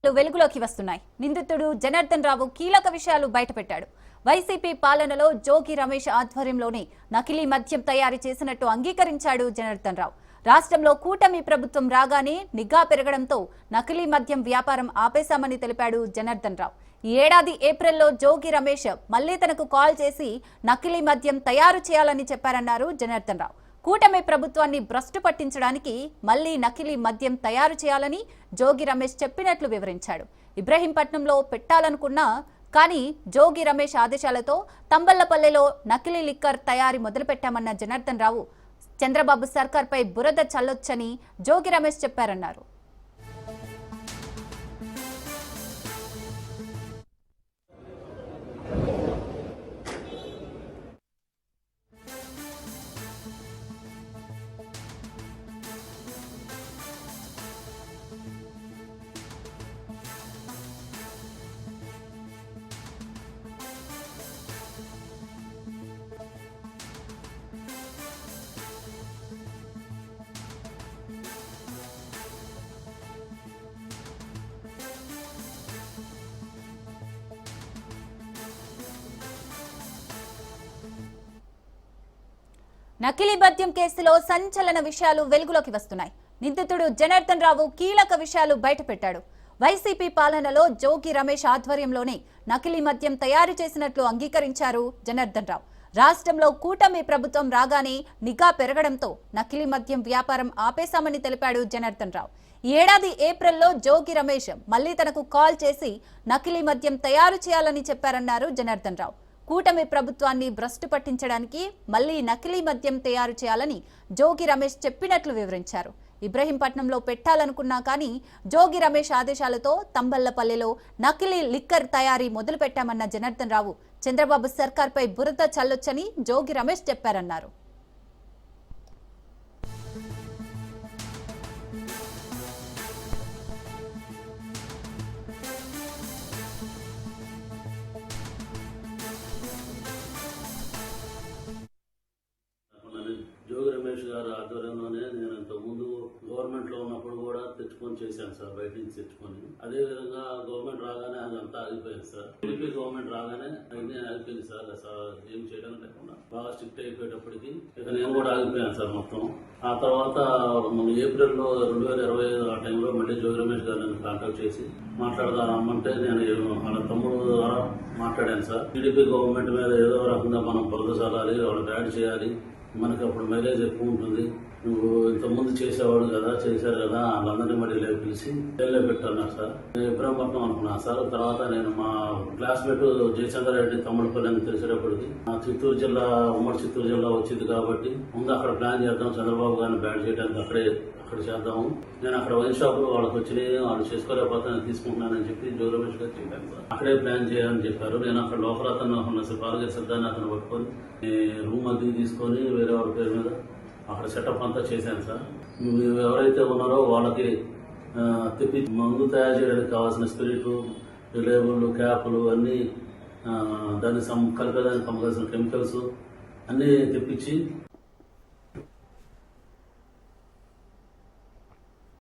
విషయాలు వెలుగులోకి వస్తున్నాయి. నిందితుడు జనార్దన్ రావు కీలక విషయాలు బయటపెట్టాడు. వైసీపీ పాలనలో జోగి రమేష్ ఆధ్వర్యంలోనే నకిలీ మద్యం తయారు చేసినట్టు అంగీకరించాడు జనార్దన్ రావు. రాష్ట్రంలో కూటమి ప్రభుత్వం రాగానే నిఘా పెరగడంతో నకిలీ మద్యం వ్యాపారం ఆపేశామని తెలిపాడు జనార్దన్ రావు. ఈ ఏడాది ఏప్రిల్లో జోగి రమేష్ మళ్లీ తనకు కాల్ చేసి నకిలీ మద్యం తయారు చేయాలని చెప్పారన్నారు జనార్దన్ రావు. కూటమి ప్రభుత్వాన్ని భ్రష్టు పట్టించడానికి మళ్లీ నకిలీ మద్యం తయారు చేయాలని జోగి రమేష్ చెప్పినట్లు వివరించాడు. ఇబ్రహీంపట్నంలో పెట్టాలనుకున్నా కానీ జోగి రమేష్ ఆదేశాలతో తంబళ్లపల్లెలో నకిలీ లిక్కర్ తయారీ మొదలుపెట్టామన్న జనార్దన్ రావు చంద్రబాబు సర్కార్పై బురద చల్లొచ్చని జోగి రమేష్ చెప్పారన్నారు. నకిలీ మద్యం కేసులో సంచలన విషయాలు వెలుగులోకి వస్తున్నాయి. నిందితుడు జనార్దన్ రావు కీలక విషయాలు బయటపెట్టాడు. వైసీపీ పాలనలో జోగి రమేష్ ఆధ్వర్యంలోనే నకిలీ మద్యం తయారు చేసినట్లు అంగీకరించారు జనార్దన్ రావు. రాష్ట్రంలో కూటమి ప్రభుత్వం రాగానే నిఘా పెరగడంతో నకిలీ మద్యం వ్యాపారం ఆపేశామని తెలిపాడు జనార్దన్ రావు. ఈ ఏడాది ఏప్రిల్లో జోగి రమేష్ మళ్లీ తనకు కాల్ చేసి నకిలీ మద్యం తయారు చేయాలని చెప్పారన్నారు జనార్దన్ రావు. కూటమి ప్రభుత్వాన్ని భ్రష్టు పట్టించడానికి మళ్లీ నకిలీ మద్యం తయారు చేయాలని జోగి రమేష్ చెప్పినట్లు వివరించారు. ఇబ్రహీంపట్నంలో పెట్టాలనుకున్నా కానీ జోగి రమేష్ ఆదేశాలతో తంబళ్లపల్లెలో నకిలీ లిక్కర్ తయారీ మొదలుపెట్టామన్న జనార్దన్ రావు చంద్రబాబు సర్కార్పై బురద చల్లొచ్చని జోగి రమేష్ చెప్పారన్నారు. జోగి రమేష్ గారు ఆధ్వర్యంలోనే నేను ఇంతకుముందు గవర్నమెంట్ లో ఉన్నప్పుడు కూడా తెచ్చుకొని చేశాను సార్, బయట నుంచి తెచ్చుకొని. అదే విధంగా గవర్నమెంట్ రాగానే అదంతా ఆగిపోయింది సార్. టీడీపీ గవర్నమెంట్ రాగానే అన్ని ఆగిపోయింది సార్. ఏం చేయడం లేకుండా బాగా స్ట్రిక్ట్ అయిపోయేటప్పటికి ఇక నేను కూడా ఆగిపోయాను సార్ మొత్తం. ఆ తర్వాత ఏప్రిల్లో 2025 ఆ టైంలో మళ్ళీ జోగి రమేష్ గారు నన్ను కాంటాక్ట్ చేసి మాట్లాడదామంటే నేను వాళ్ళ తమ్ముడు ద్వారా మాట్లాడాను సార్. టీడీపీ గవర్నమెంట్ మీద ఏదో రకంగా మనం బురద చల్లాలి, వాళ్ళకి యాడ్ చేయాలి, మనకి అప్పుడు మైలేజ్ ఎక్కువ ఉంటుంది, నువ్వు ఇంతకుముందు చేసేవాడు కదా, చేశారు కదా, వాళ్ళందరినీ మళ్ళీ పిలిచి జైల్లో పెట్టన్నారు సార్. నేను ఇబ్రహీంపట్నం అనుకున్నాను సార్. తర్వాత నేను మా క్లాస్మేట్ జయచంద్రారెడ్డి తమ్ముడిపల్లి అని తెలిసేటప్పటికి చిత్తూరు జిల్లా, ఉమ్మడి చిత్తూరు జిల్లా వచ్చింది కాబట్టి ముందు అక్కడ ప్లాన్ చేద్దాం, చంద్రబాబు గారిని బ్యాన్ చేయడానికి అక్కడ చేద్దాము. నేను అక్కడ వైన్ షాప్ లో వాళ్ళకి వచ్చినాయి, వాళ్ళు చేసుకోలేకపోతే నేను తీసుకుంటున్నానని చెప్పి జోగి రమేష్ గారు చెప్పాను సార్. అక్కడే ప్లాన్ చేయాలని చెప్పారు. నేను అక్కడ లోపల అతను పాలగేరి సిద్ధాన్ని అతను పట్టుకొని రూమ్ అద్దెకి తీసుకొని వేరే వాళ్ళ పేరు మీద అక్కడ సెటప్ అంతా చేశాను సార్. ఎవరైతే ఉన్నారో వాళ్ళకి తెప్పి మందు తయారు చేయడానికి కావాల్సిన స్పిరిట్, లేబుల్, క్యాపులు అన్నీ, దాన్ని కలిపేదానికి కావాల్సిన కెమికల్స్ అన్నీ తెప్పించి